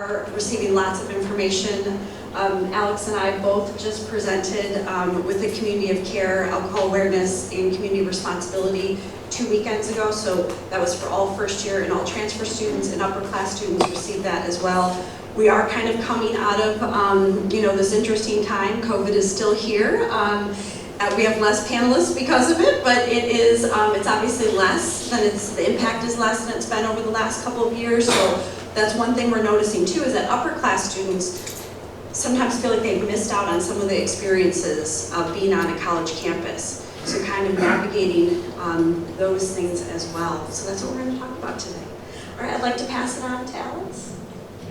are receiving lots of information. Alex and I both just presented with the Community of Care, Alcohol Awareness, and Community Responsibility 2 weekends ago. So that was for all first year and all transfer students, and upper class students received that as well. We are kind of coming out of this interesting time. COVID is still here. We have less panelists because of it, but it's obviously less than the impact is less than it's been over the last couple of years. So that's one thing we're noticing too, is that upper class students sometimes feel like they've missed out on some of the experiences of being on a college campus. So kind of navigating those things as well. So that's what we're going to talk about today. All right, I'd like to pass it on to Alex.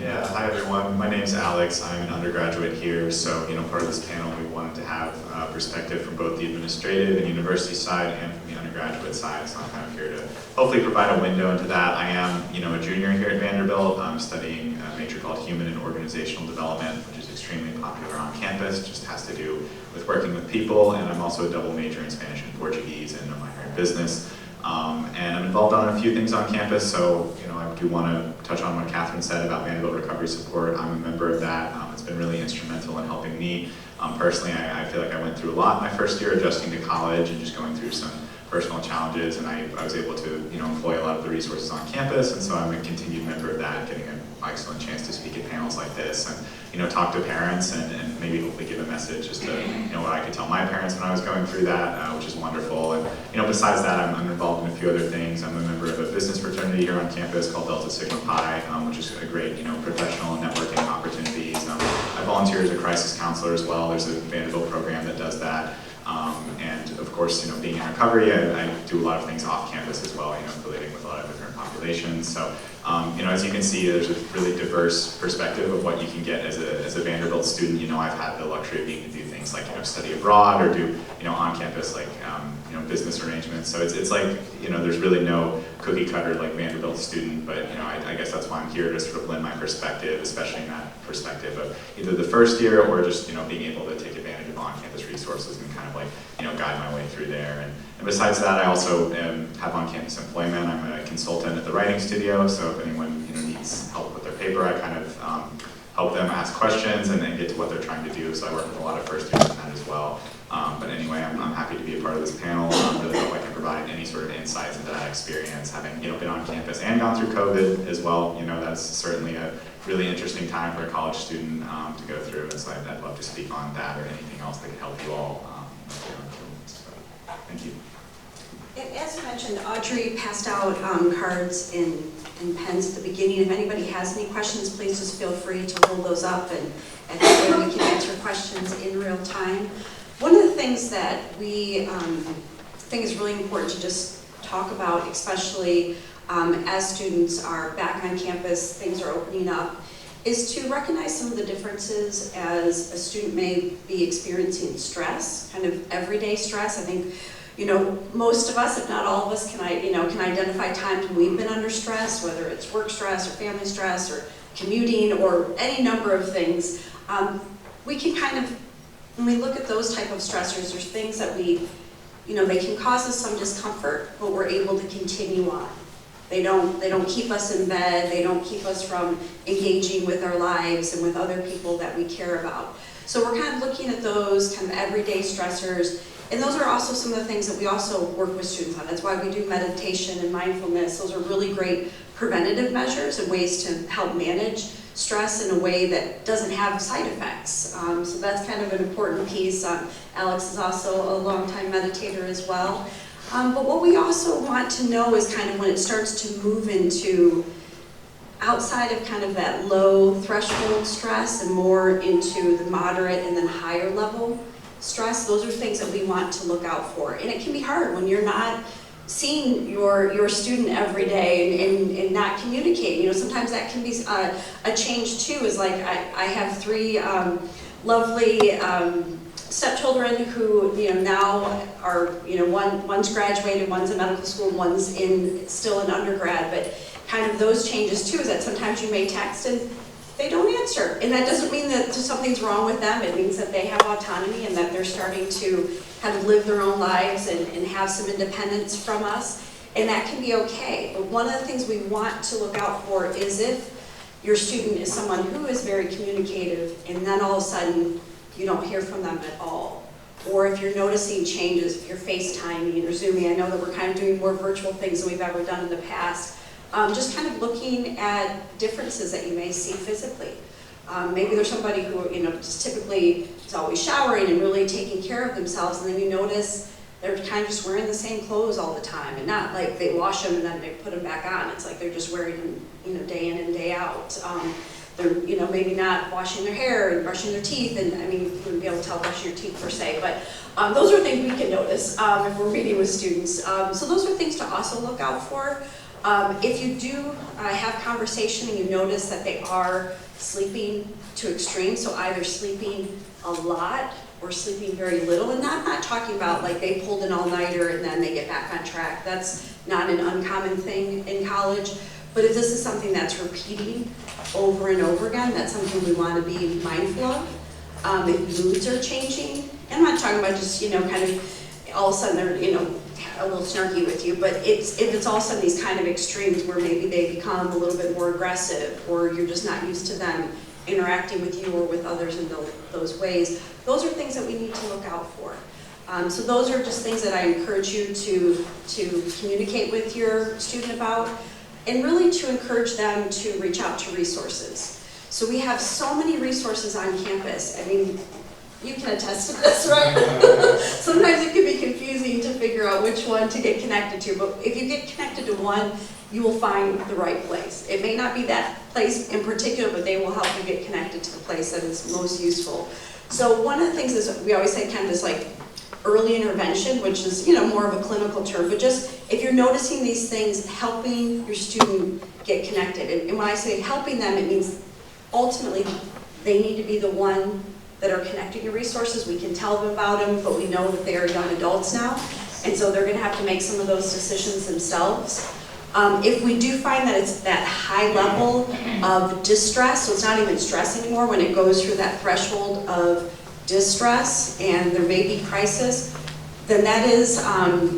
Yeah, hi everyone. My name's Alex. I'm an undergraduate here. So, part of this panel, we wanted to have perspective from both the administrative and university side and from the undergraduate side. So I'm kind of here to hopefully provide a window into that. I am, a junior here at Vanderbilt. I'm studying a major called Human and Organizational Development, which is extremely popular on campus. Just has to do with working with people. And I'm also a double major in Spanish and Portuguese and a minor in business. And I'm involved on a few things on campus, so I do want to touch on what Catherine said about Vanderbilt Recovery Support. I'm a member of that. It's been really instrumental in helping me. Personally, I feel like I went through a lot my first year adjusting to college and just going through some personal challenges, and I was able to employ a lot of the resources on campus, and so I'm a continued member of that, getting an excellent chance to speak at panels like this and talk to parents and maybe hopefully give a message as to what I could tell my parents when I was going through that, which is wonderful. And besides that, I'm involved in a few other things. I'm a member of a business fraternity here on campus called Delta Sigma Pi, which is a great professional and networking opportunities. I volunteer as a crisis counselor as well. There's a Vanderbilt program that does that. And of course, being in recovery, I do a lot of things off campus as well, affiliating with a lot of different populations. So, as you can see, there's a really diverse perspective of what you can get as a Vanderbilt student. I've had the luxury of being to do things like, study abroad or do, on campus, like, business arrangements. So it's like, there's really no cookie cutter like Vanderbilt student, but, I guess that's why I'm here to sort of lend my perspective, especially in that perspective of either the first year or just, being able to take advantage of on-campus resources and kind of like, guide my way through there. And besides that, I also have on-campus employment. I'm a consultant at the writing studio, so if anyone needs help with their paper, I kind of help them ask questions and then get to what they're trying to do. So I work with a lot of first years in that as well. But anyway, I'm happy to be a part of this panel. Really hope I can provide any sort of insights into that experience, having been on campus and gone through COVID as well. That's certainly a really interesting time for a college student to go through. And so I'd love to speak on that or anything else that could help you all. So, thank you. As mentioned, Audrey passed out cards and pens at the beginning. If anybody has any questions, please just feel free to hold those up, and at the end we can answer questions in real time. One of the things that we think is really important to just talk about, especially as students are back on campus, things are opening up, is to recognize some of the differences as a student may be experiencing stress, kind of everyday stress. I think most of us, if not all of us, can identify times when we've been under stress, whether it's work stress or family stress or commuting or any number of things. We can kind of, when we look at those type of stressors, there's things that they can cause us some discomfort, but we're able to continue on. They don't keep us in bed. They don't keep us from engaging with our lives and with other people that we care about. So we're kind of looking at those kind of everyday stressors. And those are also some of the things that we also work with students on. That's why we do meditation and mindfulness. Those are really great preventative measures and ways to help manage stress in a way that doesn't have side effects. So that's kind of an important piece. Alex is also a longtime meditator as well. But what we also want to know is kind of when it starts to move into outside of kind of that low threshold stress and more into the moderate and then higher level stress. Those are things that we want to look out for. And it can be hard when you're not seeing your student every day and not communicating. Sometimes that can be a change too, is like I have three lovely stepchildren who now are, one's graduated, one's in medical school, one's still in undergrad, but kind of those changes too, is that sometimes you may text and they don't answer. And that doesn't mean that something's wrong with them. It means that they have autonomy and that they're starting to kind of live their own lives and have some independence from us. And that can be okay. But one of the things we want to look out for is if your student is someone who is very communicative, and then all of a sudden, you don't hear from them at all. Or if you're noticing changes, if you're FaceTiming or Zooming, I know that we're kind of doing more virtual things than we've ever done in the past. Just kind of looking at differences that you may see physically. Maybe there's somebody who, just typically is always showering and really taking care of themselves, and then you notice they're kind of just wearing the same clothes all the time, and not like they wash them and then they put them back on. It's like they're just wearing them, day in and day out. They're, maybe not washing their hair and brushing their teeth, and I mean, you wouldn't be able to tell brushing your teeth per se, but those are things we can notice if we're meeting with students. So those are things to also look out for. If you do have conversation and you notice that they are sleeping to extremes, so either sleeping a lot or sleeping very little, and I'm not talking about like they pulled an all-nighter and then they get back on track. That's not an uncommon thing in college. But if this is something that's repeating over and over again, that's something we want to be mindful of. If moods are changing, and I'm not talking about just, kind of all of a sudden they're, a little snarky with you, but if it's all of a sudden these kind of extremes where maybe they become a little bit more aggressive, or you're just not used to them interacting with you or with others in those ways, those are things that we need to look out for. So those are just things that I encourage you to communicate with your student about, and really to encourage them to reach out to resources. So we have so many resources on campus. I mean, you can attest to this, right? Sometimes it can be confusing to figure out which one to get connected to, but if you get connected to one, you will find the right place. It may not be that place in particular, but they will help you get connected to the place that is most useful. So one of the things is, we always say kind of this like early intervention, which is more of a clinical term, but just if you're noticing these things, helping your student get connected. And when I say helping them, it means ultimately they need to be the one that are connecting to resources. We can tell them about them, but we know that they are young adults now, and so they're going to have to make some of those decisions themselves. If we do find that it's that high level of distress, so it's not even stress anymore, when it goes through that threshold of distress and there may be crisis, then that is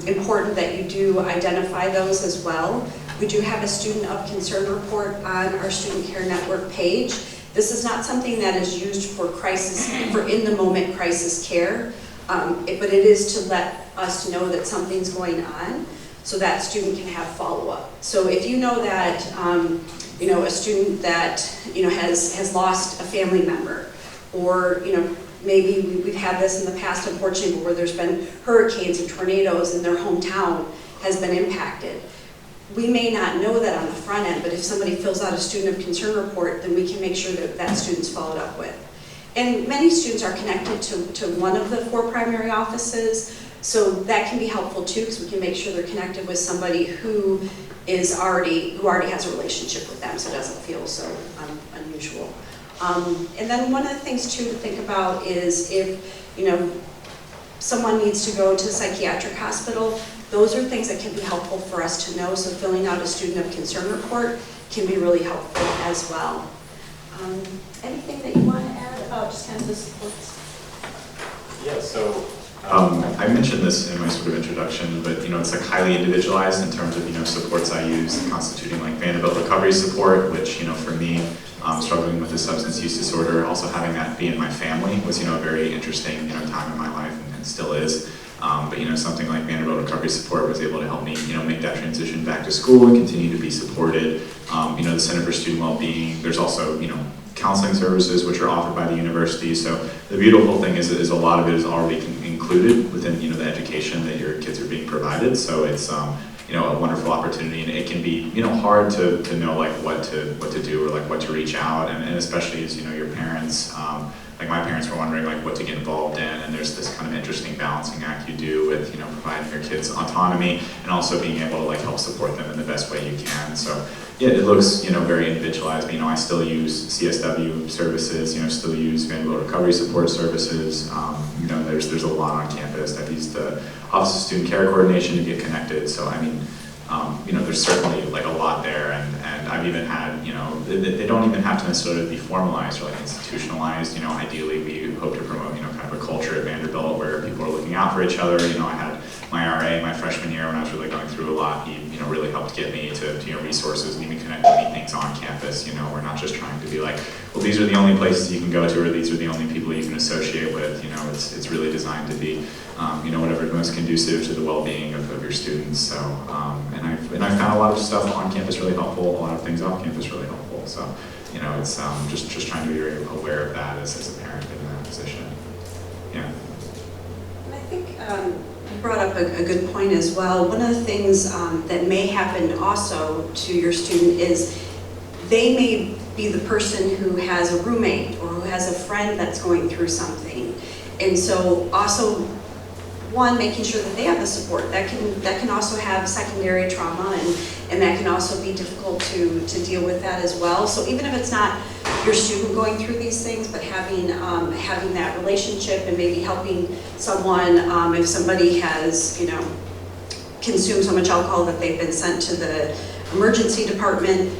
important that you do identify those as well. We do have a student of concern report on our Student Care Network page. This is not something that is used for in-the-moment crisis care, but it is to let us know that something's going on so that student can have follow-up. So if you know that a student that has lost a family member, or maybe we've had this in the past, unfortunately, where there's been hurricanes and tornadoes and their hometown has been impacted. We may not know that on the front end, but if somebody fills out a student of concern report, then we can make sure that that student's followed up with. And many students are connected to one of the 4 primary offices, so that can be helpful too, because we can make sure they're connected with somebody who already has a relationship with them, so it doesn't feel so unusual. And then one of the things too to think about is if someone needs to go to a psychiatric hospital, those are things that can be helpful for us to know, so filling out a student of concern report can be really helpful as well. Anything that you want to add about just kind of the supports? Yeah, so I mentioned this in my sort of introduction, but it's like highly individualized in terms of supports I use, constituting like Vanderbilt recovery support, which for me, struggling with a substance use disorder, also having that be in my family was a very interesting time in my life, and still is. But something like Vanderbilt recovery support was able to help me make that transition back to school and continue to be supported. The Center for Student Wellbeing. There's also counseling services which are offered by the university. So the beautiful thing is a lot of it is already included within the education that your kids are being provided. So it's a wonderful opportunity, and it can be hard to know like what to do or like what to reach out, and especially as your parents. Like my parents were wondering like what to get involved in, and there's this kind of interesting balancing act you do with providing your kids autonomy and also being able to like help support them in the best way you can. So yeah, it looks very individualized. But, I still use CSW services. Still use Vanderbilt recovery support services. There's a lot on campus. I've used the Office of Student Care Coordination to get connected. So I mean, there's certainly like a lot there, and I've even had, they don't even have to necessarily be formalized or like institutionalized. Ideally we hope to promote, kind of a culture at Vanderbilt where people are looking out for each other. I had my RA my freshman year when I was really going through a lot. He, really helped get me to resources and even connect with me things on campus. We're not just trying to be like, well, these are the only places you can go to, or these are the only people you can associate with. It's really designed to be, whatever is most conducive to the well-being of your students. So, and I found a lot of stuff on campus really helpful, a lot of things off campus really helpful. So, it's just trying to be very aware of that as a parent in that position. Yeah. And I think you brought up a good point as well. One of the things that may happen also to your student is they may be the person who has a roommate or who has a friend that's going through something. And so also, one, making sure that they have the support. That can also have secondary trauma, and that can also be difficult to deal with that as well. So even if it's not your student going through these things, but having that relationship and maybe helping someone, if somebody has, consumed so much alcohol that they've been sent to the emergency department,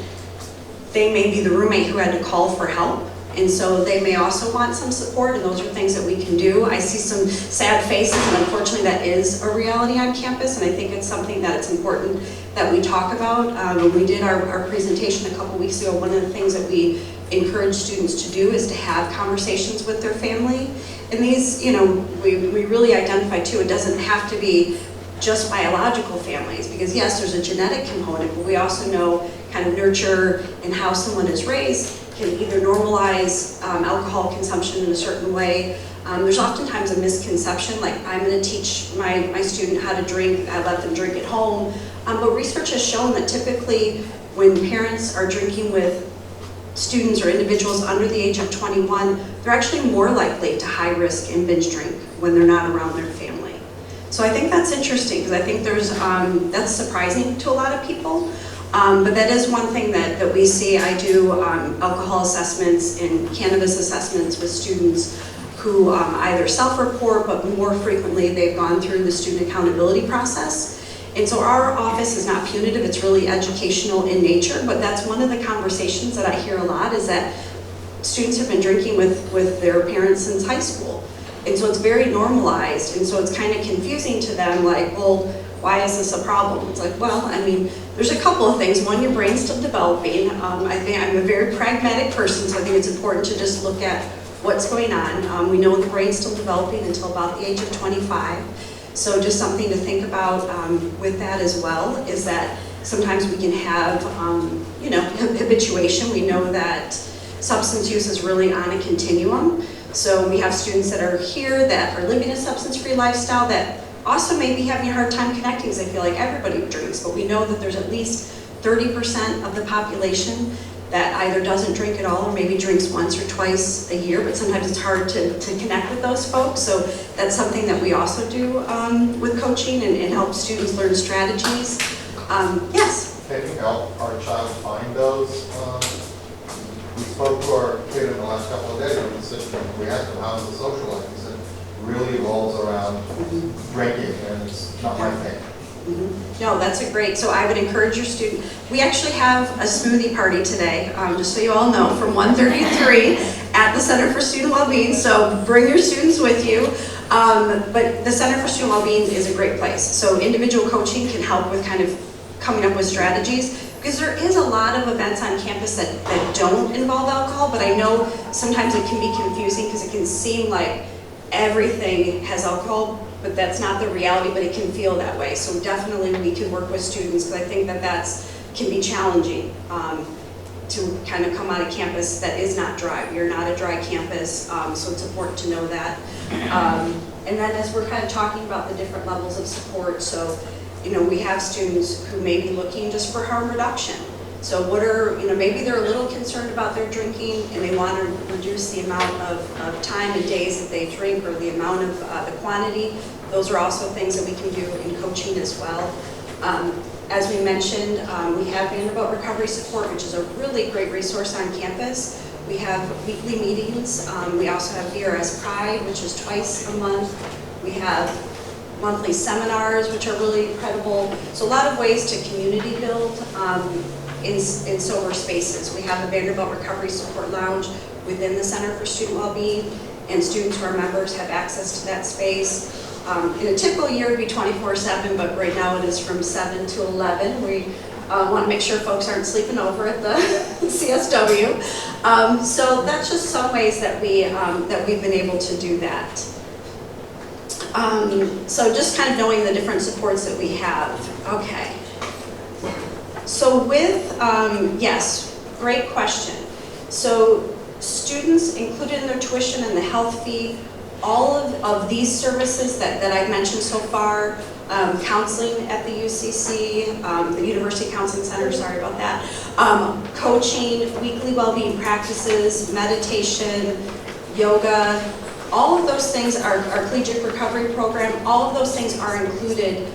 they may be the roommate who had to call for help. And so they may also want some support, and those are things that we can do. I see some sad faces, and unfortunately that is a reality on campus, and I think it's something that it's important that we talk about. When we did our presentation a couple weeks ago, one of the things that we encourage students to do is to have conversations with their family. And these, we really identify too, it doesn't have to be just biological families, because yes, there's a genetic component, but we also know kind of nurture and how someone is raised can either normalize alcohol consumption in a certain way. There's oftentimes a misconception, like I'm going to teach my student how to drink, I let them drink at home. But research has shown that typically when parents are drinking with students or individuals under the age of 21, they're actually more likely to high risk and binge drink when they're not around their family. So I think that's interesting, because I think that's surprising to a lot of people. But that is one thing that we see. I do alcohol assessments and cannabis assessments with students who either self-report, but more frequently they've gone through the student accountability process. And so our office is not punitive, it's really educational in nature, but that's one of the conversations that I hear a lot, is that students have been drinking with their parents since high school. And so it's very normalized, and so it's kind of confusing to them, like, well, why is this a problem? It's like, well, I mean, there's a couple of things. One, your brain's still developing. I think I'm a very pragmatic person, so I think it's important to just look at what's going on. We know the brain's still developing until about the age of 25. So just something to think about with that as well is that sometimes we can have, habituation. We know that substance use is really on a continuum. So we have students that are here that are living a substance-free lifestyle that also may be having a hard time connecting, because they feel like everybody drinks, but we know that there's at least 30% of the population that either doesn't drink at all or maybe drinks once or twice a year, but sometimes it's hard to connect with those folks. So that's something that we also do with coaching and help students learn strategies. Yes? Can you help our child find those? We spoke to our kid in the last couple of days, and we asked him, how's the social life? He said, really revolves around drinking, and it's not my thing. No, that's a great, so I would encourage your student. We actually have a smoothie party today, just so you all know, from 1:30 to 3 at the Center for Student Wellbeing, so bring your students with you. But the Center for Student Wellbeing is a great place. So individual coaching can help with kind of coming up with strategies, because there is a lot of events on campus that don't involve alcohol, but I know sometimes it can be confusing because it can seem like everything has alcohol, but that's not the reality, but it can feel that way. So definitely we can work with students, because I think that can be challenging to kind of come out of campus that is not dry. You're not a dry campus, so it's important to know that. And then as we're kind of talking about the different levels of support, so we have students who may be looking just for harm reduction. So what are, maybe they're a little concerned about their drinking and they want to reduce the amount of time and days that they drink, or the amount of the quantity. Those are also things that we can do in coaching as well. As we mentioned, we have Vanderbilt Recovery Support, which is a really great resource on campus. We have weekly meetings. We also have VRS Pride, which is twice a month. We have monthly seminars, which are really incredible. So a lot of ways to community build in sober spaces. We have the Vanderbilt Recovery Support Lounge within the Center for Student Wellbeing, and students who are members have access to that space. In a typical year, it'd be 24/7, but right now it is from 7 to 11. We want to make sure folks aren't sleeping over at the CSW. So that's just some ways that we've been able to do that. So just kind of knowing the different supports that we have. Okay. So with, yes, great question. So students included in their tuition and the health fee, all of these services that I've mentioned so far, counseling at the UCC, the University Counseling Center, sorry about that, coaching, weekly well-being practices, meditation, yoga, all of those things, our collegiate recovery program, all of those things are included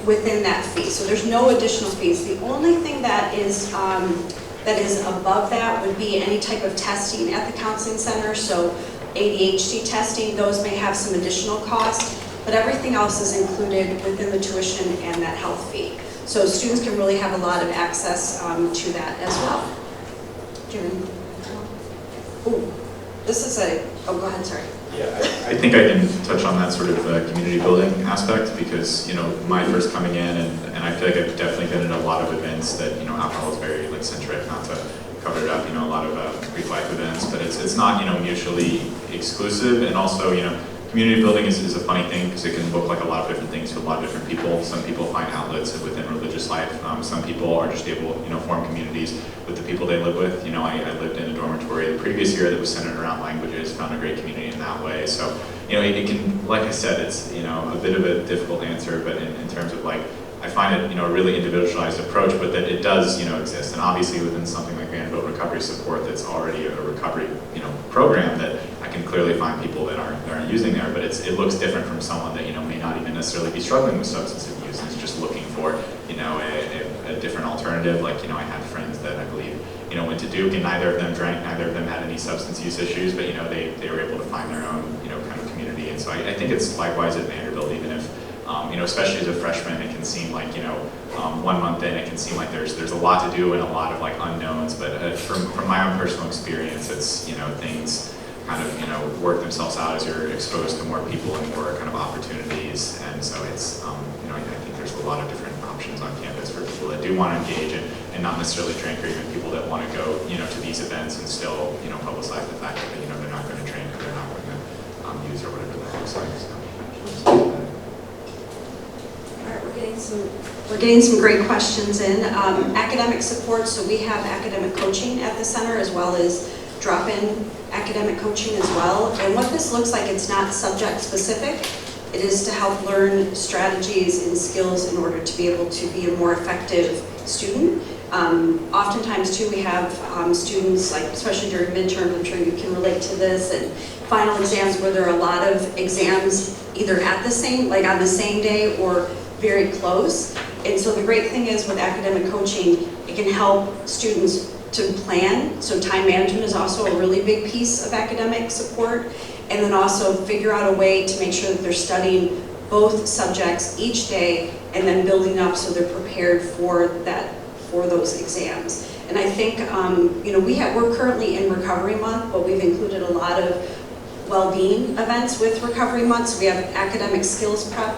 within that fee. So there's no additional fees. The only thing that is above that would be any type of testing at the counseling center. So ADHD testing, those may have some additional cost, but everything else is included within the tuition and that health fee. So students can really have a lot of access to that as well. Ooh, this is oh, go ahead, sorry. Yeah, I think I can touch on that sort of community building aspect because, my first coming in and I feel like I've definitely been in a lot of events that, alcohol is very centric, not to cover it up, a lot of Greek life events, but it's not, mutually exclusive, and also, community building is a funny thing because it can look like a lot of different things to a lot of different people. Some people find outlets within religious life. Some people are just able, form communities with the people they live with. I lived in a dormitory the previous year that was centered around languages, found a great community in that way. So, it can, like I said, it's, a bit of a difficult answer, but in terms of I find it, a really individualized approach, but that it does, exist. And obviously within something like Vanderbilt Recovery Support that's already a recovery, program, that I can clearly find people that aren't using there, but it looks different from someone that, may not even necessarily be struggling with substance abuse and is just looking for, a different alternative. Like, I had friends that I believe, went to Duke and neither of them drank, neither of them had any substance use issues, but, they were able to find their own, kind of community. And so I think it's likewise at Vanderbilt, even if, especially as a freshman, it can seem like, 1 month in, it can seem like there's a lot to do and a lot of unknowns, but from my own personal experience, it's, things kind of, work themselves out as you're exposed to more people and more kind of opportunities, and so it's, I think there's a lot of different options on campus for people that do want to engage and not necessarily drink, or even people that want to go, to these events and still, publicize the fact that, they're not going to drink or they're not going to use or whatever that looks like. So. We're getting some great questions in. Academic support, so we have academic coaching at the center as well as drop-in academic coaching as well. And what this looks like, it's not subject specific. It is to help learn strategies and skills in order to be able to be a more effective student. Oftentimes too, we have students, especially during midterm, I'm sure you can relate to this, and final exams where there are a lot of exams either at the same, on the same day or very close. And so the great thing is with academic coaching, it can help students to plan. So time management is also a really big piece of academic support. And then also figure out a way to make sure that they're studying both subjects each day and then building up so they're prepared for those exams. And I think, we're currently in Recovery Month, but we've included a lot of well-being events with Recovery Month. So we have academic skills prep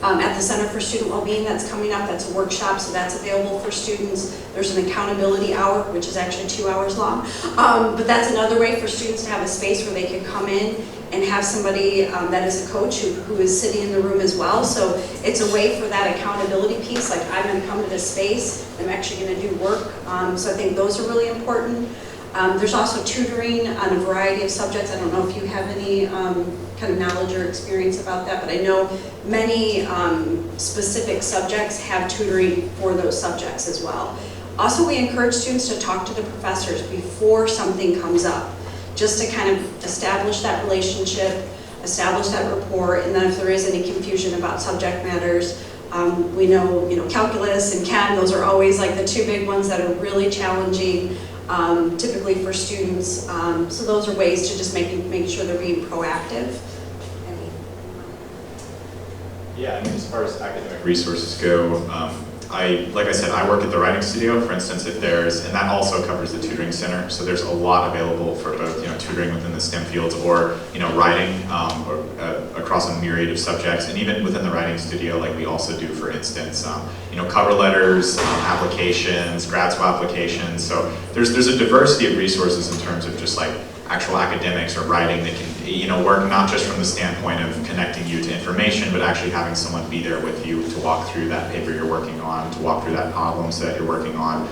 at the Center for Student Wellbeing that's coming up. That's a workshop, so that's available for students. There's an accountability hour, which is actually 2 hours long. But that's another way for students to have a space where they can come in and have somebody that is a coach who is sitting in the room as well. So it's a way for that accountability piece, I'm going to come to this space, I'm actually going to do work. So I think those are really important. There's also tutoring on a variety of subjects. I don't know if you have any kind of knowledge or experience about that, but I know many specific subjects have tutoring for those subjects as well. Also, we encourage students to talk to the professors before something comes up, just to kind of establish that relationship, establish that rapport, and then if there is any confusion about subject matters, we know, calculus and chem, those are always the two big ones that are really challenging. Typically for students, so those are ways to just making sure they're being proactive. Yeah, as far as academic resources go, like I said, I work at the writing studio. For instance, and that also covers the tutoring center. So there's a lot available for both, tutoring within the STEM fields or, writing or across a myriad of subjects, and even within the writing studio, like we also do, for instance, cover letters, applications, grad school applications. So there's a diversity of resources in terms of just like actual academics or writing that can work not just from the standpoint of connecting you to information, but actually having someone be there with you to walk through that paper you're working on, to walk through that problem set you're working on,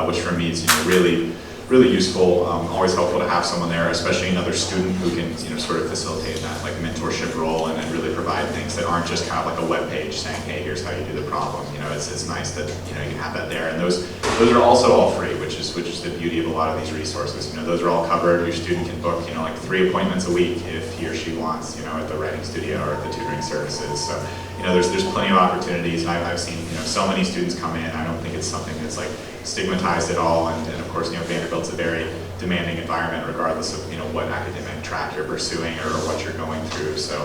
which for me is really useful. Always helpful to have someone there, especially another student who can sort of facilitate that like mentorship role and really provide things that aren't just kind of like a web page saying, hey, here's how you do the problem. It's nice that you can have that there, and those are also all free, which is the beauty of a lot of these resources. Those are all covered. Your student can book like 3 appointments a week if he or she wants, at the writing studio or at the tutoring services. So there's plenty of opportunities, and I've seen so many students come in. I don't think it's something that's like stigmatized at all, and of course Vanderbilt's a very demanding environment regardless of what academic track you're pursuing or what you're going through. So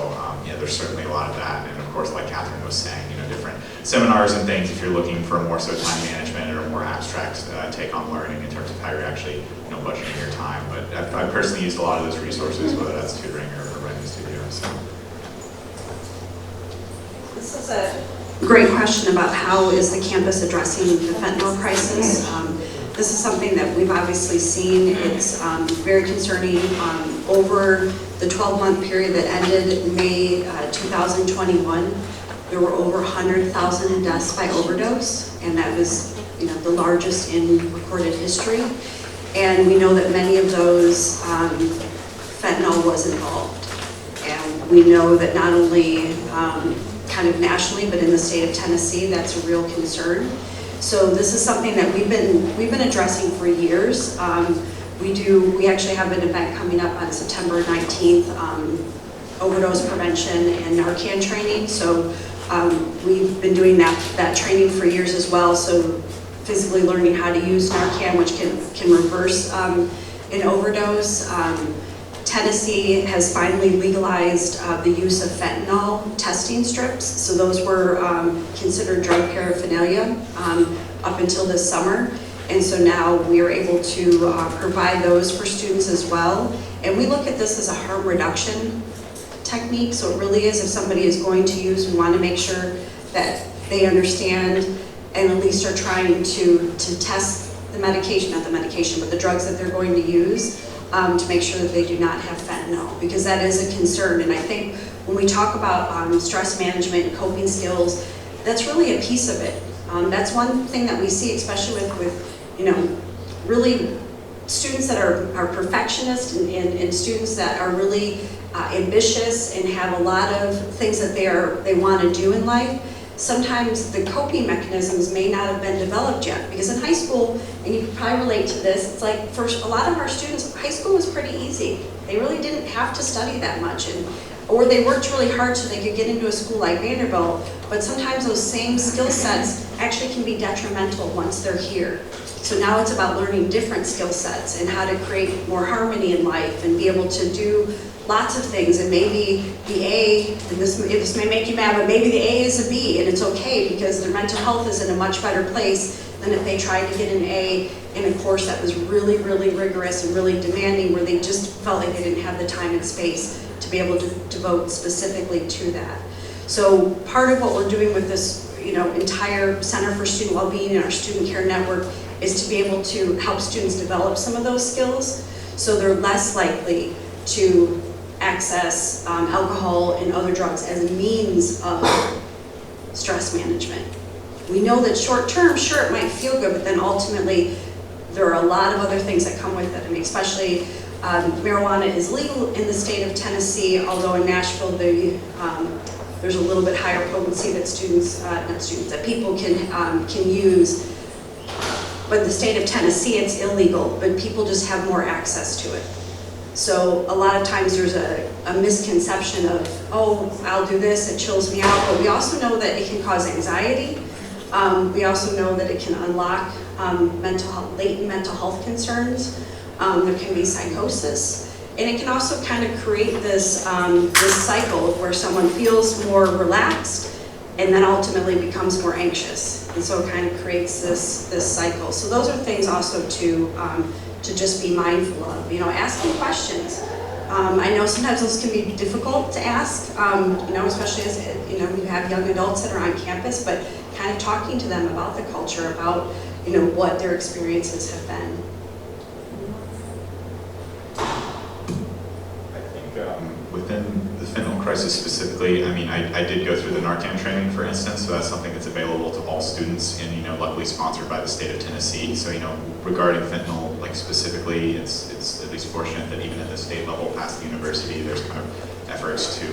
there's certainly a lot of that, and of course, like Catherine was saying, different seminars and things if you're looking for more so time management or a more abstract take on learning in terms of how you're actually budgeting your time. But I've personally used a lot of those resources, whether that's tutoring or writing studio. So this is a great question about how is the campus addressing the fentanyl crisis. This is something that we've obviously seen. It's very concerning. Over the 12-month period that ended May 2021, there were over 100,000 deaths by overdose, and that was the largest in recorded history. And we know that many of those fentanyl was involved. And we know that not only kind of nationally, but in the state of Tennessee, that's a real concern. So this is something that we've been addressing for years. We actually have an event coming up on September 19th, overdose prevention and Narcan training. So we've been doing that training for years as well. So physically learning how to use Narcan, which can reverse an overdose. Tennessee has finally legalized the use of fentanyl testing strips. So those were considered drug paraphernalia up until this summer. And so now we are able to provide those for students as well. And we look at this as a harm reduction technique. So it really is, if somebody is going to use, we want to make sure that they understand and at least are trying to test the medication, not the medication, but the drugs that they're going to use. To make sure that they do not have fentanyl, because that is a concern. And I think when we talk about stress management and coping skills, that's really a piece of it. That's one thing that we see, especially with really students that are perfectionists and students that are really ambitious and have a lot of things that they want to do in life. Sometimes the coping mechanisms may not have been developed yet, because in high school, and you can probably relate to this, it's like for a lot of our students, high school was pretty easy. They really didn't have to study that much, or they worked really hard so they could get into a school like Vanderbilt, but sometimes those same skill sets actually can be detrimental once they're here. So now it's about learning different skill sets and how to create more harmony in life and be able to do lots of things. And maybe the A, and this may make you mad, but maybe the A is a B, and it's okay because their mental health is in a much better place than if they tried to get an A in a course that was really, really rigorous and really demanding, where they just felt like they didn't have the time and space to be able to devote specifically to that. So part of what we're doing with this entire Center for Student Wellbeing and our Student Care Network is to be able to help students develop some of those skills so they're less likely to access alcohol and other drugs as a means of stress management. We know that short term, sure, it might feel good, but then ultimately there are a lot of other things that come with it. I mean, especially marijuana is legal in the state of Tennessee, although in Nashville there's a little bit higher potency that that people can use. But in the state of Tennessee, it's illegal, but people just have more access to it. So a lot of times there's a misconception of, oh, I'll do this, it chills me out, but we also know that it can cause anxiety. We also know that it can unlock latent mental health concerns. There can be psychosis. And it can also kind of create this cycle where someone feels more relaxed and then ultimately becomes more anxious. And so it kind of creates this cycle. So those are things also to just be mindful of. Asking questions. I know sometimes those can be difficult to ask, you know, especially as, you know, you have young adults that are on campus, but kind of talking to them about the culture, about, you know, what their experiences have been. I think within the fentanyl crisis specifically, I mean, I did go through the Narcan training, for instance, so that's something that's available to all students and, you know, luckily sponsored by the state of Tennessee. So, you know, regarding fentanyl, like specifically, it's at least fortunate that even at the state level past the university, there's kind of efforts to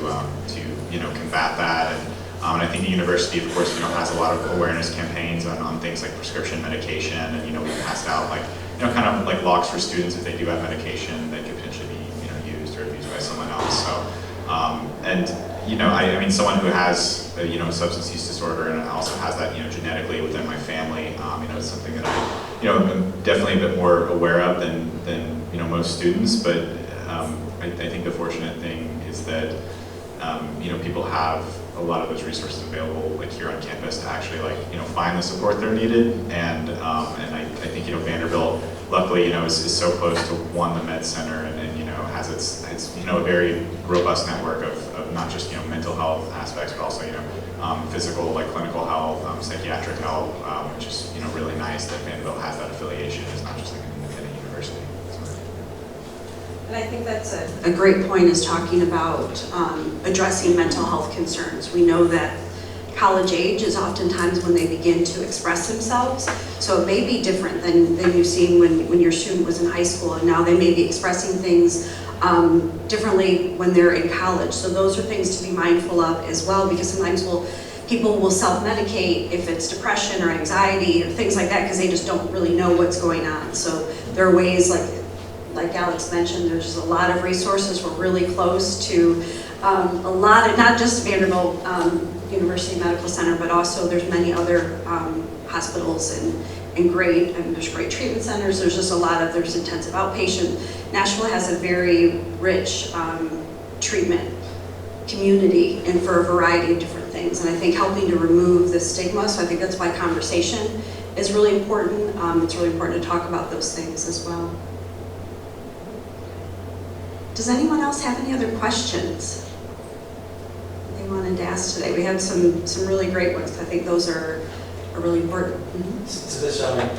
you know, combat that. And I think the university, of course, you know, has a lot of awareness campaigns on things like prescription medication, and, you know, we've passed out, like, you know, kind of like locks for students if they do have medication that could potentially be, you know, used or abused by someone else. So, and, you know, I mean, someone who has, you know, substance use disorder and also has that, you know, genetically within my family, you know, it's something that I, you know, am definitely a bit more aware of than you know, most students. But I think the fortunate thing is that, you know, people have a lot of those resources available, like here on campus, to actually, like, you know, find the support they're needed. And I think, you know, Vanderbilt, luckily, you know, is so close to the med center, and you know, has its you know, a very robust network of not just, you know, mental health aspects, but also, you know, physical, like clinical health, psychiatric health, which is, you know, really nice that Vanderbilt has that affiliation. It's not just like an independent university. And I think that's a great point, is talking about addressing mental health concerns. We know that college age is oftentimes when they begin to express themselves. So it may be different than you've seen when your student was in high school, and now they may be expressing things differently when they're in college. So those are things to be mindful of as well, because sometimes people will self-medicate if it's depression or anxiety or things like that, because they just don't really know what's going on. So there are ways, like Alex mentioned, there's just a lot of resources. We're really close to a lot of, not just Vanderbilt University Medical Center, but also there's many other hospitals and there's great treatment centers. There's just there's intensive outpatient. Nashville has a very rich treatment community, and for a variety of different things. And I think helping to remove the stigma, so I think that's why conversation is really important. It's really important to talk about those things as well. Does anyone else have any other questions they wanted to ask today? We had some really great ones. I think those are really important. Mm-hmm. To this gentleman,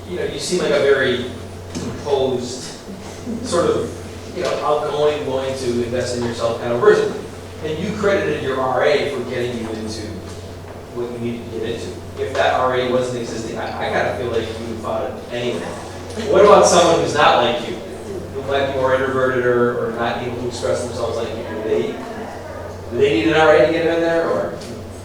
you know, you seem like a very composed, sort of, you know, outgoing, willing to invest in yourself kind of person. And you credited your RA for getting you into what you needed to get into. If that RA wasn't existing, I kind of feel like you would have fought it anyway. What about someone who's not like you? Who might be more introverted or not able to express themselves like you? Do they need an RA to get in there, or?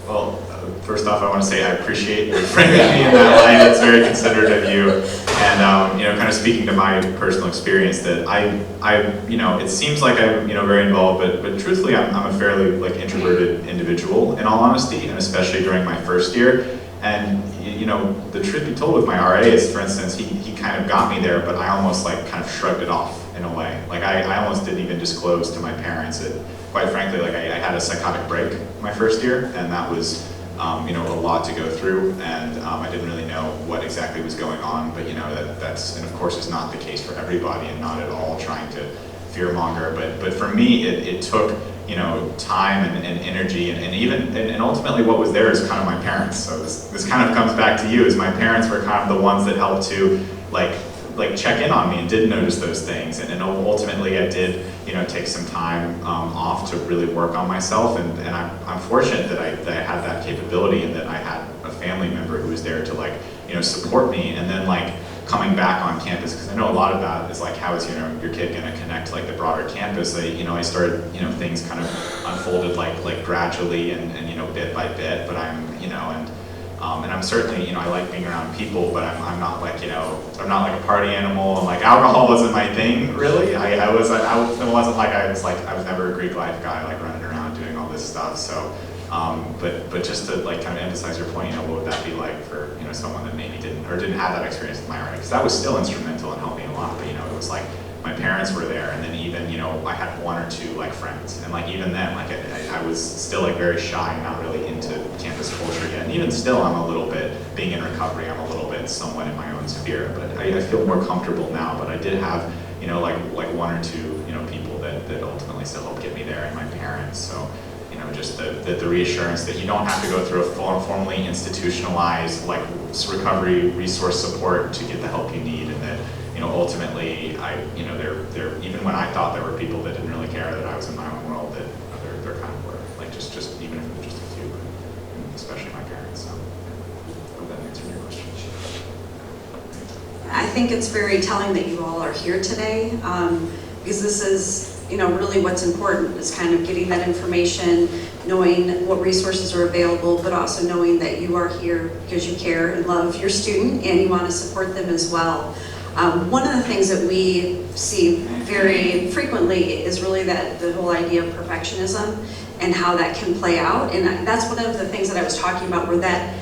Well, first off, I want to say I appreciate you framing me in that light. It's very considerate of you, and you know, kind of speaking to my personal experience, that I, you know, it seems like I'm, you know, very involved, but truthfully, I'm a fairly, like, introverted individual, in all honesty, and especially during my first year. And you know, the truth be told with my RA is, for instance, he kind of got me there, but I almost, like, kind of shrugged it off in a way. Like, I almost didn't even disclose to my parents that, quite frankly, like, I had a psychotic break my first year, and that was, you know, a lot to go through, and I didn't really know what exactly was going on. But, you know, that's, and of course, is not the case for everybody, and not at all trying to fearmonger. But for me, it took, you know, time and energy, and even, and ultimately what was there is kind of my parents. So this kind of comes back to you, is my parents were kind of the ones that helped to, like check in on me and did notice those things. And ultimately I did, you know, take some time off to really work on myself. And I'm fortunate that I had that capability, and that I had a family member who was there to, like, you know, support me. And then, like, coming back on campus, because I know a lot of that is, like, how is, you know, your kid going to connect to, like, the broader campus. You know, I started, you know, things kind of unfolded like gradually and you know, bit by bit. But I'm, you know, and I'm certainly, you know, I like being around people, but I'm not, like, you know, I'm not like a party animal, and, like, alcohol wasn't my thing, really. It wasn't like I was never a Greek life guy, like, running around doing all this stuff. So, but just to, like, kind of emphasize your point, you know, what would that be like for, you know, someone that maybe didn't have that experience with my RA? Because that was still instrumental in helping a lot. But, you know, it was like my parents were there, and then even, you know, I had one or two, like, friends, and, like, even then, like, I was still, like, very shy and not really into campus culture yet. And even still, I'm a little bit, being in recovery, I'm a little bit somewhat in my own sphere. But I feel more comfortable now. But I did have, you know, like one or two, you know, people that families to help get me there and my parents. So, you know, just the reassurance that you don't have to go through a formally institutionalized like recovery resource support to get the help you need, and that, you know, ultimately, you know, they're even when I thought there were people that didn't really care that I was in my own world, that they're kind of were, like just even if it was just a few, especially my parents. So, I hope that answered your question. I think it's very telling that you all are here today, because this is, you know, really what's important is kind of getting that information, knowing what resources are available, but also knowing that you are here because you care and love your student and you want to support them as well. One of the things that we see very frequently is really that the whole idea of perfectionism and how that can play out. And that's one of the things that I was talking about, where that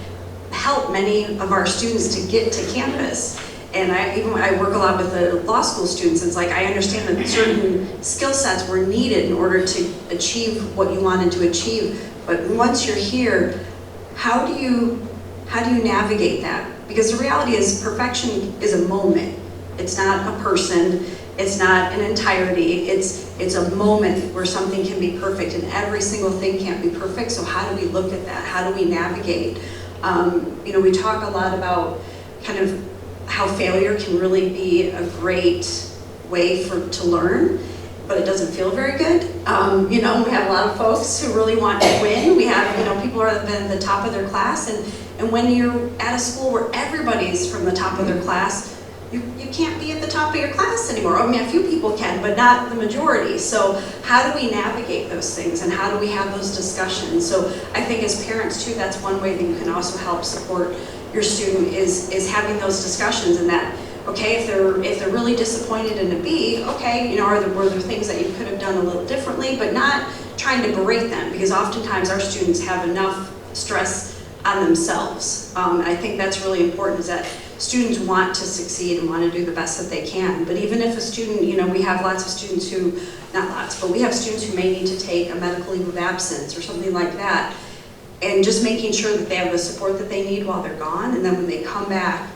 helped many of our students to get to campus. And I work a lot with the law school students. It's like, I understand that certain skill sets were needed in order to achieve what you wanted to achieve. But once you're here, how do you navigate that? Because the reality is, perfection is a moment. It's not a person. It's not an entirety. It's a moment where something can be perfect, and every single thing can't be perfect. So how do we look at that? How do we navigate? You know, we talk a lot about kind of how failure can really be a great way to learn, but it doesn't feel very good. You know, we have a lot of folks who really want to win. We have, you know, people who have been at the top of their class, and when you're at a school where everybody's from the top of their class, you can't be at the top of your class anymore. I mean, a few people can, but not the majority. So how do we navigate those things, and how do we have those discussions? So I think as parents too, that's one way that you can also help support your student is having those discussions, and that, okay, if they're really disappointed in a B, okay, you know, were there things that you could have done a little differently, but not trying to berate them, because oftentimes our students have enough stress on themselves. I think that's really important, is that students want to succeed and want to do the best that they can. But even if a student, you know, we have lots of students who, not lots, but we have students who may need to take a medical leave of absence or something like that. And just making sure that they have the support that they need while they're gone, and then when they come back,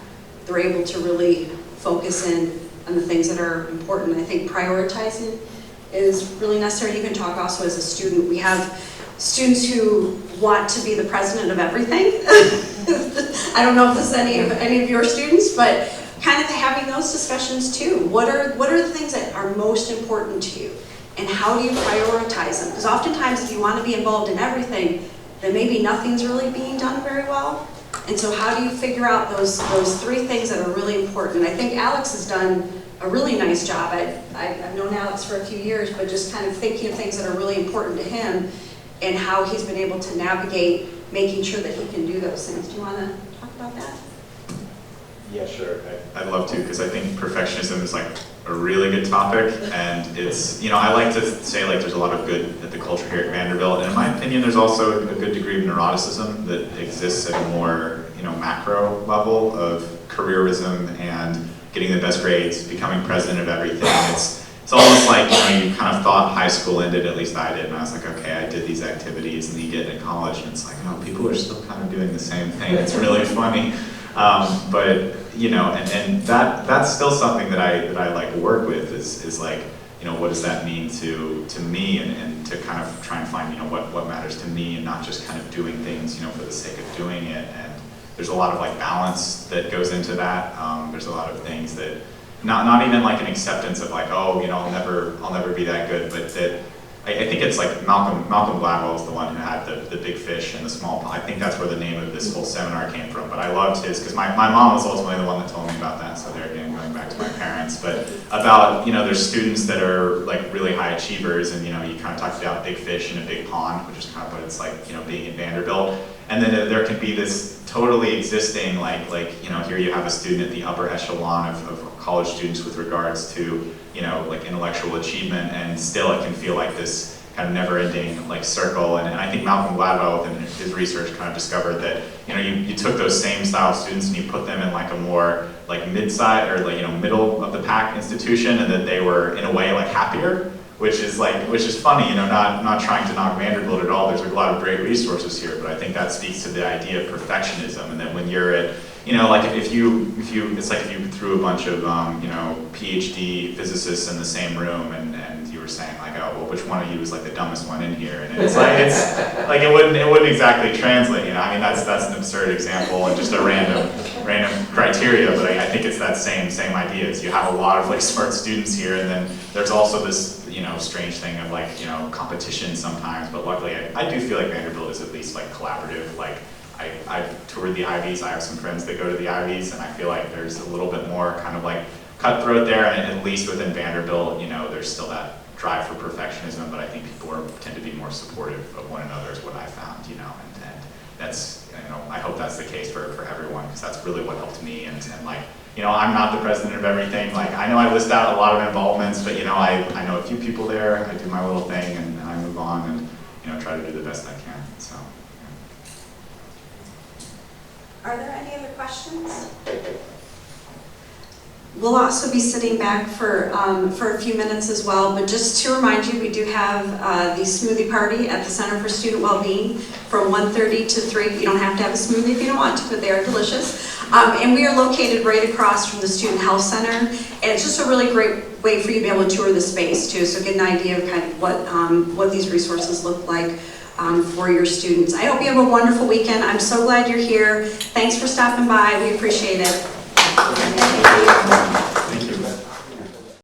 they're able to really focus in on the things that are important. I think prioritizing is really necessary. You can talk also as a student. We have students who want to be the president of everything. I don't know if this is any of your students, but kind of having those discussions too. What are the things that are most important to you, and how do you prioritize them? Because oftentimes, if you want to be involved in everything, then maybe nothing's really being done very well. And so how do you figure out those three things that are really important? I think Alex has done a really nice job. I've known Alex for a few years, but just kind of thinking of things that are really important to him and how he's been able to navigate making sure that he can do those things. Do you want to talk about that? Yeah, sure. I'd love to, because I think perfectionism is like a really good topic, and it's, you know, I like to say like there's a lot of good at the culture here at Vanderbilt, and in my opinion there's also a good degree of neuroticism that exists at a more, you know, macro level of careerism and getting the best grades, becoming president of everything. It's almost like, you know, you kind of thought high school ended, at least I did, and I was like, okay, I did these activities, and then you get into college and it's like, oh, people are still kind of doing the same thing. It's really funny. But you know, and that's still something that I like work with is like, you know, what does that mean to me, and to kind of try and find, you know, what matters to me, and not just kind of doing things, you know, for the sake of doing it. And there's a lot of like balance that goes into that. There's a lot of things that not even like an acceptance of like, oh, you know, I'll never be that good, but that I think it's like Malcolm Gladwell is the one who had the big fish and the small pond. I think that's where the name of this whole seminar came from. But I loved his, because my mom was ultimately the one that told me about that. So there again, going back to my parents. But about, you know, there's students that are like really high achievers, and you know, you kind of talked about big fish in a big pond, which is kind of what it's like, you know, being in Vanderbilt. And then there can be this totally existing like you know, here you have a student at the upper echelon of college students with regards to, you know, like intellectual achievement, and still it can feel like this kind of never-ending like circle. And I think Malcolm Gladwell within his research kind of discovered that, you know, you took those same style students and you put them in like a more like mid-side or like, you know, middle of the pack institution, and that they were in a way like happier, which is funny, you know, not trying to knock Vanderbilt at all. There's a lot of great resources here, but I think that speaks to the idea of perfectionism. And then when you're at, you know, like if you it's like if you threw a bunch of you know, PhD physicists in the same room, and you were saying like, oh, well, which one of you is like the dumbest one in here, and it's like it wouldn't exactly translate, you know. I mean, that's an absurd example and just a random criteria, but I think it's that same idea. Is you have a lot of like smart students here, and then there's also this, you know, strange thing of like, you know, competition sometimes, but luckily I do feel like Vanderbilt is at least like collaborative. Like I've toured the Ivies, I have some friends that go to the Ivies, and I feel like there's a little bit more kind of like cutthroat there, and at least within Vanderbilt, you know, there's still that drive for perfectionism, but I think people tend to be more supportive of one another is what I found, you know, and that's, you know, I hope that's the case for everyone, because that's really what helped me, and like, you know, I'm not the president of everything. Like, I know I list out a lot of involvements, but you know, I know a few people there, I do my little thing, and I move on, and you know, try to do the best I can, so. Yeah. Are there any other questions? We'll also be sitting back for a few minutes as well, but just to remind you, we do have the smoothie party at the Center for Student Wellbeing from 1:30 to 3. You don't have to have a smoothie if you don't want to, but they are delicious. And we are located right across from the Student Health Center, and it's just a really great way for you to be able to tour the space too, so get an idea of kind of what these resources look like for your students. I hope you have a wonderful weekend. I'm so glad you're here. Thanks for stopping by. We appreciate it. Thank you.